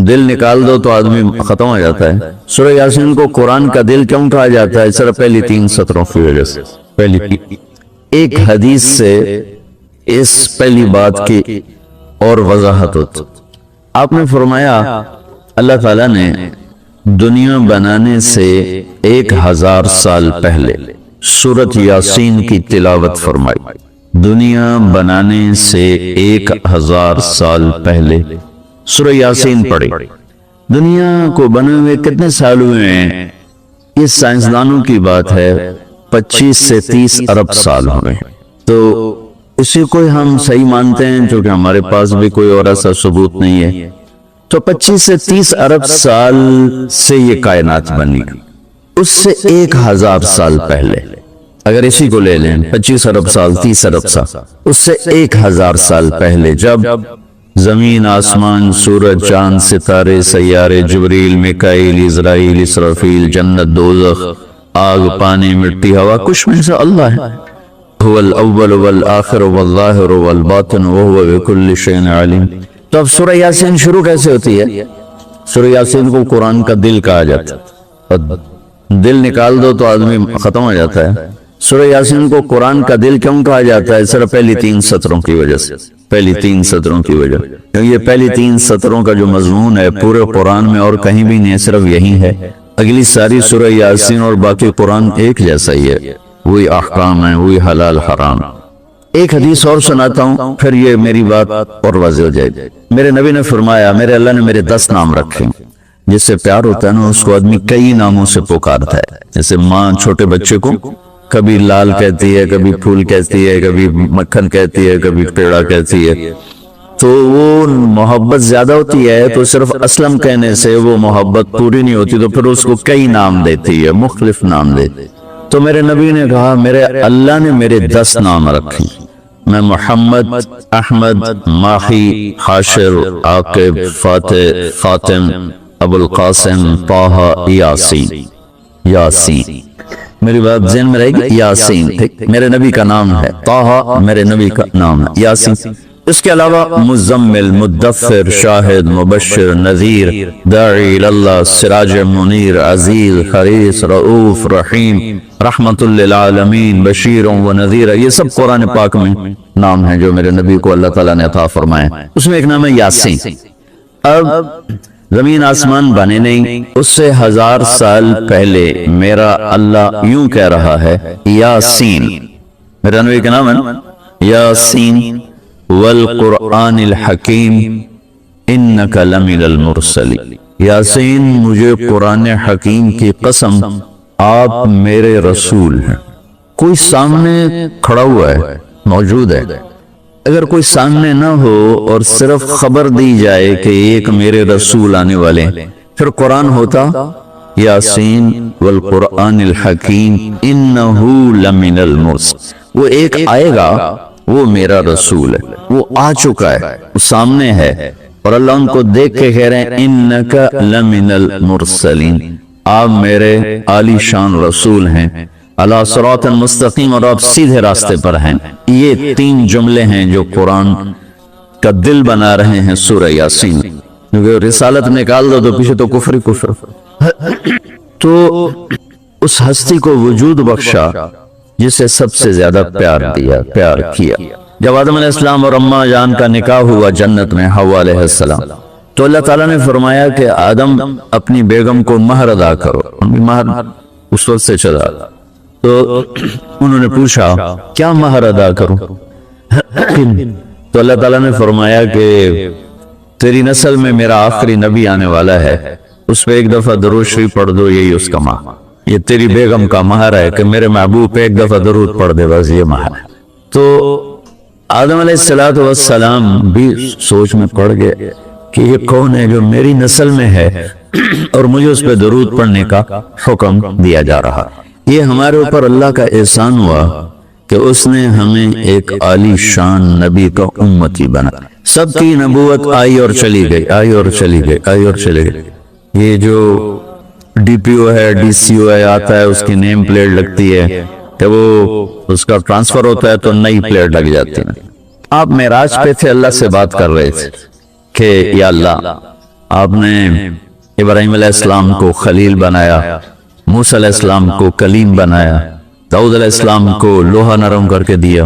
دل نکال دو تو آدمی ختم ہو جاتا ہے۔ سورہ یاسین کو قرآن کا دل کیوں کہا جاتا ہے؟ صرف پہلی 3 سطروں کی وجہ سے۔ ایک حدیث سے اس پہلی بات کی اور وضاحت ہوتی۔ آپ نے فرمایا اللہ تعالیٰ نے دنیا بنانے سے 1000 سال پہلے سورۃ یاسین کی تلاوت فرمائی۔ دنیا بنانے سے 1000 سال پہلے سورہ یاسین پڑھی۔ دنیا کو بنے ہوئے کتنے سال ہوئے ہیں؟ یہ سائنسدانوں کی بات ہے، 25 سے 30 ارب سال ہوئے ہیں۔ تو اسی کو ہم صحیح مانتے ہیں، چونکہ ہمارے پاس بھی کوئی اور ایسا ثبوت نہیں ہے۔ تو 25 سے 30 ارب سال سے یہ کائنات بنی، اس سے 1000 سال پہلے اگر اسی کو لے لیں، 25 ارب سال 30 ارب سال، اس سے 1000 سال پہلے جب زمین، آسمان، سورج، چاند، ستارے، سیارے، جبریل، میکائیل، اسرائیل، اسرافیل، جنت، دوزخ، آگ، پانی، مٹی، ہوا، کچھ میں سے اللہ ہے۔ هو الاول والآخر والظاہر والباطن وهو بكل شيء علیم۔ تو اب سورہ یاسین شروع کیسے ہوتی ہے؟ سورہ یاسین کو قرآن کا دل کہا جاتا ہے۔ دل نکال دو تو آدمی ختم ہو جاتا ہے۔ سورہ یاسین کو قرآن کا دل کیوں کہا جاتا ہے؟ صرف پہلی 3 سطروں کی وجہ سے۔ پہلی 3 سطروں کی وجہ، کیونکہ یہ پہلی 3 سطروں کا جو مضمون ہے پورے قرآن میں اور کہیں بھی نہیں، صرف یہی ہے۔ اگلی ساری سورہ یاسین اور باقی قرآن ایک جیسا ہی ہے، وہی احکام ہیں، وہی حلال حرام۔ ایک حدیث اور سناتا ہوں، پھر یہ میری بات اور واضح ہو جائے گی۔ میرے نبی نے فرمایا، میرے اللہ نے میرے 10 نام رکھے، جس سے پیار ہوتا ہے نا اس کو آدمی کئی ناموں سے پکارتا ہے۔ جیسے ماں چھوٹے بچے کو کبھی لال کہتی ہے، کبھی پھول کہتی ہے، کبھی مکھن کہتی ہے، کبھی پیڑا کہتی ہے، تو وہ محبت زیادہ ہوتی ہے تو صرف اسلم کہنے سے وہ محبت پوری نہیں ہوتی، تو پھر اس کو کئی نام دیتی ہے، مختلف نام دیتی۔ تو میرے نبی نے کہا میرے اللہ نے میرے 10 نام رکھے، میں محمد، احمد، ماہی، حاشر، عاقب، فاتح، خاتم، ابو القاسم، طہ، یاسین۔ یاسین میری بات ذہن میں رہے گی، یاسین میرے نبی کا نام ہے، طہ میرے نبی کا نام ہے، یاسین۔ اس کے علاوہ مزمل، مدثر، شاہد، مبشر، نذیر، داعی اللہ، سراج منیر، عزیز، حریص، رؤوف، رحیم، رحمت للعالمین، بشیر و نذیر، یہ سب قرآن پاک میں نام ہیں جو میرے نبی کو اللہ تعالیٰ نے عطا فرمائے۔ اس میں ایک نام ہے یاسین۔ اب زمین آسمان بنے نہیں، اس سے 1000 سال پہلے میرا اللہ یوں کہہ رہا ہے یاسین، میرا نبی کا نام ہے نا یاسین، والقرآن الحکیم انک لمن المرسلین۔ یاسین مجھے قرآن حکیم کی قسم، آپ میرے رسول ہیں۔ کوئی سامنے کھڑا ہوا ہے، موجود ہے، اگر کوئی سامنے نہ ہو اور صرف خبر دی جائے کہ ایک میرے رسول آنے والے ہیں، پھر قرآن ہوتا یاسین والقرآن الحکیم انہو لمن المرسلین۔ وہ ایک آئے گا، وہ میرا رسول ہے، وہ آ چکا ہے، وہ سامنے ہے، اور اللہ ان کو دیکھ کے کہہ رہے ہیں انک لمن المرسلین، آپ میرے عالی شان رسول ہیں، علی صراط مستقیم، اور آپ سیدھے راستے پر ہیں۔ یہ 3 جملے ہیں جو قرآن کا دل بنا رہے ہیں سورہ یاسین، کیونکہ رسالت نکال دو تو پیچھے تو کفر ہی کفر۔ تو اس ہستی کو وجود بخشا جسے سب سے زیادہ پیار دیا، پیار کیا۔ جب آدم علیہ السلام اور اما جان کا نکاح ہوا جنت میں حوا علیہ السلام، تو اللہ تعالیٰ نے فرمایا کہ آدم اپنی بیگم کو مہر ادا کرو، مہر اس وقت سے چلا۔ تو انہوں نے پوچھا کیا مہر ادا کروں؟ تو اللہ تعالیٰ نے فرمایا کہ تیری نسل میں میرا آخری نبی آنے والا ہے، اس پہ ایک دفعہ درود شریف پڑھ دو، یہی اس کا مہر۔ یہ تیری بیگم کا مہر ہے کہ میرے محبوب پہ ایک دفعہ درود پڑھ دے، بس یہ مہر ہے۔ تو آدم علیہ السلام بھی سوچ میں پڑ گئے کہ یہ کون ہے جو میری نسل میں ہے اور مجھے اس پہ درود پڑھنے کا حکم دیا جا رہا۔ یہ ہمارے اوپر اللہ کا احسان ہوا کہ اس نے ہمیں ایک عالی شان نبی کا امتی بنا۔ سب کی نبوت آئی اور چلی گئی، آئی اور چلی گئی، آئی اور چلی گئی۔ یہ جو ڈی پی او ہے، ڈی سی او ہے، آتا ہے، اس کی نیم پلیٹ لگتی ہے، کہ وہ اس کا ٹرانسفر ہوتا ہے تو نئی پلیٹ لگ جاتی ہے۔ آپ معراج پہ تھے، اللہ سے بات کر رہے تھے کہ یا اللہ آپ نے ابراہیم علیہ السلام کو خلیل بنایا، موسیٰ علیہ السلام کو کلیم بنایا، داؤد علیہ السلام کو لوہا نرم کر کے دیا،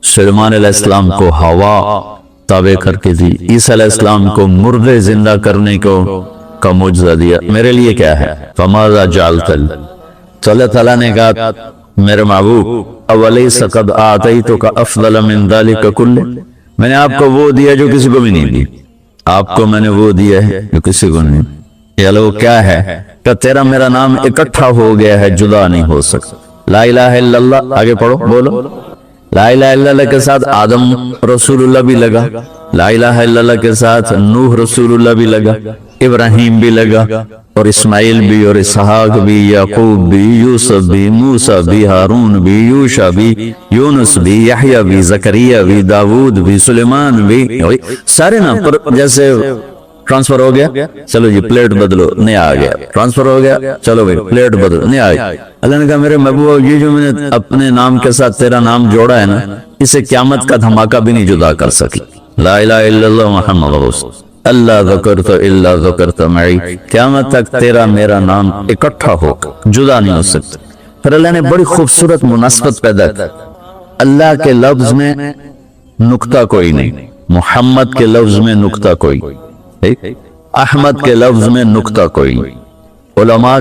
سلیمان علیہ السلام کو ہوا تابع کر کے دی، عیسیٰ علیہ السلام کو مردے زندہ کرنے کا معجزہ دیا، میرے لیے کیا ہے؟ فماذا جعلت لی؟ تو اللہ تعالیٰ نے کہا میرے محبوب اولیس قد آتیتک افضل من ذلک کلہ، میں نے آپ کو وہ دیا جو کسی کو بھی نہیں دی، آپ کو میں نے وہ دیا ہے جو کسی کو نہیں۔ یہ لوگ کیا ہے کہ تیرا میرا نام اکٹھا ہو گیا ہے، جدا نہیں ہو سکتا۔ لا الہ الا اللہ، آگے پڑھو، بولو لا الہ الا اللہ کے ساتھ آدم رسول اللہ بھی لگا، لا الہ الا اللہ کے ساتھ نوح رسول اللہ بھی لگا، ابراہیم بھی لگا، اور اسماعیل بھی، اور اسحاق بھی، یعقوب بھی، یوسف بھی، موسیٰ بھی، ہارون بھی، یوشع بھی، یونس بھی، یحییٰ بھی، زکریا بھی، داود بھی، سلیمان بھی، سارے نام پر جیسے ٹرانسفر ہو گیا، چلو جی پلیٹ بدلو، نیا آ گیا، ٹرانسفر ہو گیا، چلو بھائی پلیٹ بدلو، نیا آ گیا۔ اللہ نے کہا میرے محبوب یہ جو میں نے اپنے نام کے ساتھ تیرا نام جوڑا ہے نا، اسے قیامت کا دھماکہ بھی نہیں جدا کر سکی۔ لا الہ الا اللہ محمد رسول اللہ ذکرت الا ذکرت معی، قیامت تک تیرا میرا نام اکٹھا ہو جدا نہیں ہو سکتا۔ پھر اللہ نے بڑی خوبصورت مناسبت پیدا کی، اللہ کے لفظ میں نقطہ کوئی نہیں، محمد کے لفظ میں نقطہ کوئی، احمد کے لفظ میں نقطہ کوئی۔ علماء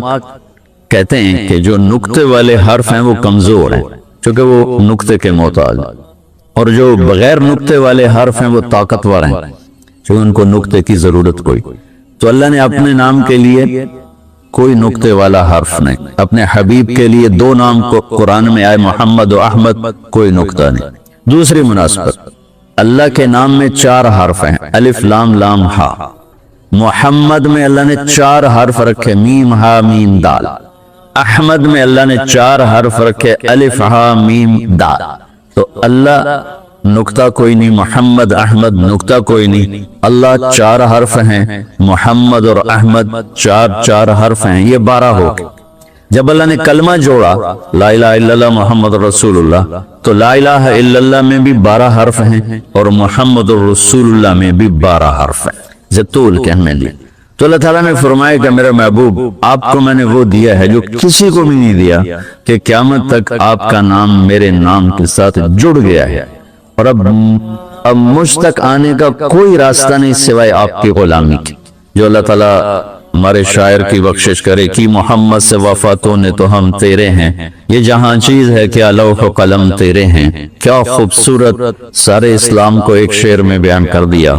کہتے ہیں کہ جو نقطے والے حرف ہیں وہ کمزور ہیں چونکہ وہ نقطے کے محتاج، اور جو بغیر نقطے والے حرف ہیں وہ طاقتور ہیں جو ان کو نقطے کی ضرورت کوئی۔ تو اللہ نے اپنے نام کے لیے کوئی نقطے والا حرف نہیں، اپنے حبیب کے لیے دو نام کو قرآن میں آئے محمد و احمد، کوئی نقطہ نہیں۔ دوسری مناسبت، اللہ کے نام میں 4 حرف ہیں، الف لام لام ہا۔ محمد میں اللہ نے 4 حرف رکھے، میم ہا میم دال۔ احمد میں اللہ نے 4 حرف رکھے، الف ہا میم دال۔ تو اللہ نقطہ کوئی نہیں، محمد احمد نقطہ کوئی نہیں، اللہ 4 حرف ہیں، محمد اور احمد 4 حرف ہیں، یہ 12 ہو گئے۔ جب اللہ نے کلمہ جوڑا لا الہ الا اللہ محمد رسول اللہ، تو لا الہ الا اللہ میں بھی 12 حرف ہیں اور محمد رسول اللہ میں بھی 12 حرف ہیں، زطول کہنے لی۔ تو اللہ تعالیٰ نے فرمایا کہ میرے محبوب آپ کو میں نے وہ دیا ہے جو کسی کو بھی نہیں دیا، کہ قیامت تک آپ کا نام میرے نام کے ساتھ جڑ گیا ہے، اور اب مجھ تک آنے کا کوئی راستہ نہیں سوائے آپ کی غلامی کی۔ جو اللہ تعالیٰ ہمارے شاعر کی بخشش کرے کہ محمد سے وفاتوں نے تو ہم تیرے ہیں، یہ جہاں چیز ہے کیا لوح و قلم تیرے ہیں، کیا خوبصورت سارے اسلام کو ایک شعر میں بیان کر دیا۔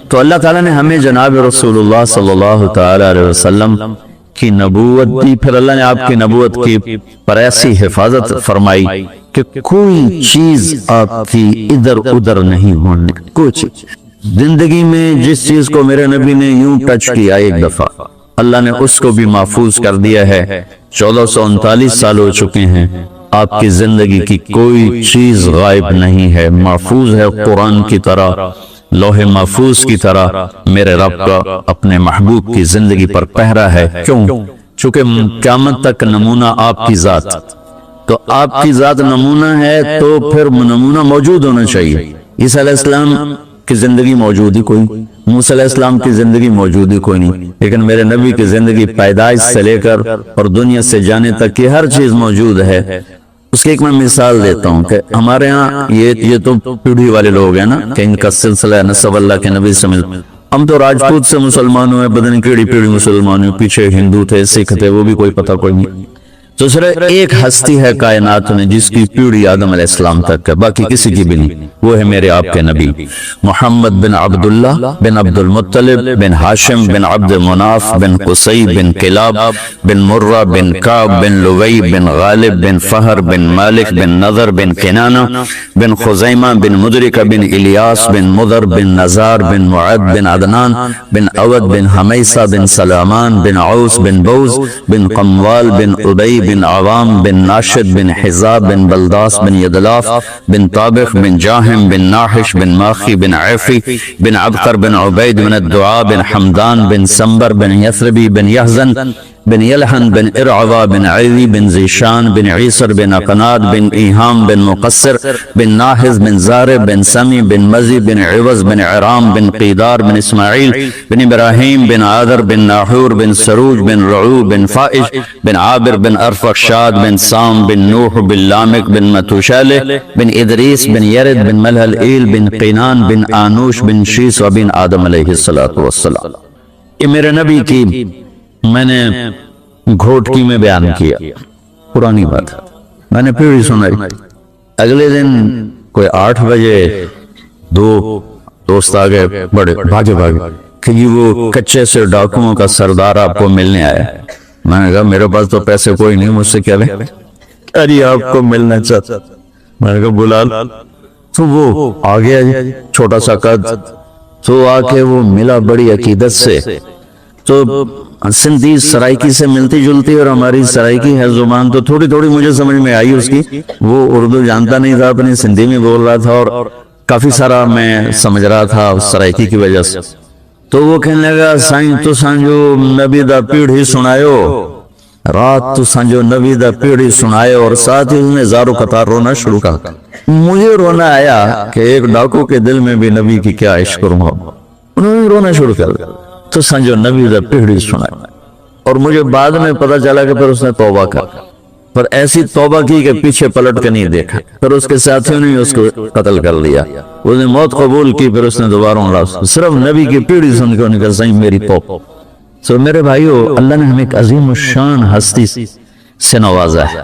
تو اللہ تعالیٰ نے ہمیں جناب رسول اللہ صلی اللہ تعالی علیہ وسلم کی نبوت دی، پھر اللہ نے آپ کی نبوت کی پر ایسی حفاظت فرمائی کہ کوئی چیز آپ کی ادھر ادھر نہیں ہونے، کوئی چیز زندگی میں جس چیز کو میرے نبی نے یوں ٹچ کیا ایک دفعہ، اللہ نے اس کو بھی محفوظ کر دیا ہے۔ 1439 سال ہو چکے ہیں، آپ کی زندگی کی کوئی چیز غائب نہیں ہے، محفوظ ہے، قرآن کی طرح، لوح محفوظ کی طرح میرے رب کا اپنے محبوب کی زندگی پر پہرا ہے۔ کیوں؟ چونکہ قیامت تک نمونہ آپ کی ذات، تو آپ کی ذات نمونہ ہے تو پھر نمونہ موجود ہونا چاہیے۔ عیسیٰ علیہ السلام کی زندگی موجود ہی کوئی، موسیٰ علیہ السلام کی زندگی موجود ہی کوئی نہیں، لیکن میرے نبی کی زندگی پیدائش سے لے کر اور دنیا سے جانے تک کی ہر چیز موجود ہے۔ اس کی ایک میں مثال دیتا ہوں کہ ہمارے ہاں یہ تو پیڑھی والے لوگ ہیں نا کہ ان کا سلسلہ نسب اللہ کے نبی سے مل، ہم تو راجپوت سے مسلمان ہوئے، بدن کیڑی پیڑھی مسلمان ہوئے، پیچھے ہندو تھے، سکھ تھے، وہ بھی کوئی پتہ کوئی نہیں۔ تو صرف ایک ہستی ہے کائنات میں جس کی پیڑھی آدم علیہ السلام تک ہے، باقی کسی کی بھی نہیں، وہ ہے میرے آپ کے نبی محمد بن عبداللہ بن عبد المطلب بن ہاشم بن عبد مناف بن قصی بن کلاب بن مرہ بن کعب بن لوی بن غالب بن فہر بن مالک بن نضر بن کنانہ بن خزیمہ بن مدرکہ بن الیاس بن مضر بن نزار بن معد بن عدنان بن عود بن حمیسہ بن سلامان بن عوس بن بوز بن قموال بن عبی بن عوام بن ناشد بن حزاب بن بلداس بن یدلاف بن طابخ بن جاہم بن ناحش بن ماخی بن عیفی بن عبقر بن عبید بن الدعاء بن حمدان بن سمبر بن یثربی بن یحزن بن یلحن بن ارعوا بن عیوی بن زیشان بن عیسر بن اقناد بن ایہام بن مقصر بن ناحز بن زارع بن سمی بن مزی بن عوض بن عرام بن قیدار بن اسماعیل بن ابراہیم بن عادر بن ناحور بن سروج بن رعو بن فائش بن عابر بن ارفخشاد بن سام بن نوح بن لامک بن متوشالہ بن ادریس بن یرد بن ملحل ایل بن قینان بن آنوش بن شیس و بن آدم علیہ السلام۔ یہ میرے نبی کی میں نے گھوٹکی میں بیان کیا، پرانی بات میں نے پھر سنائی۔ اگلے دن کوئی 8 بجے 2 دوست آگئے، بڑے بھاگے کہ یہ وہ کچے سے ڈاکوؤں کا سردار آپ کو ملنے آیا۔ میں نے کہا میرے پاس تو پیسے کوئی نہیں، مجھ سے کیا لے؟ ارے آپ کو ملنا چاہتا۔ میں نے کہا بلا لو۔ تو وہ آ گیا، چھوٹا سا قد، تو آ کے وہ ملا بڑی عقیدت سے۔ تو سندھی سرائکی سے ملتی جلتی اور ہماری سرائکی ہے زبان، تو تھوڑی تھوڑی مجھے سمجھ میں آئی اس کی۔ وہ اردو جانتا نہیں تھا، اپنی سندھی میں بول رہا تھا اور کافی سارا میں سمجھ رہا تھا سرائکی کی وجہ سے۔ تو وہ کہنے لگا سائیں تو سانجو نبی دا پیڑھی سنائیو، رات تو سانجو نبی دا پیڑھی سنائیو، اور ساتھ ہی اس نے زارو قطار رونا شروع کر۔ مجھے رونا آیا کہ ایک ڈاکو کے دل میں بھی نبی کی کیا عشق کروں گا۔ انہوں نے رونا شروع کر دیا تو سانجو نبی دا پیڑھی سنائیو، اور مجھے بعد میں پتا چلا کہ پھر اس نے توبہ کر، پر ایسی توبہ کی کہ پیچھے پلٹ کے نہیں دیکھا۔ پھر اس کے ساتھیوں نے اس کو قتل کر لیا، اس نے موت قبول کی، پھر اس نے دوبارہ صرف نبی کی پیڑھی سن کے انہوں نے کہا صحیح میری توبہ۔ سو میرے بھائیو، اللہ نے ہمیں ایک عظیم الشان ہستی سے نوازا ہے۔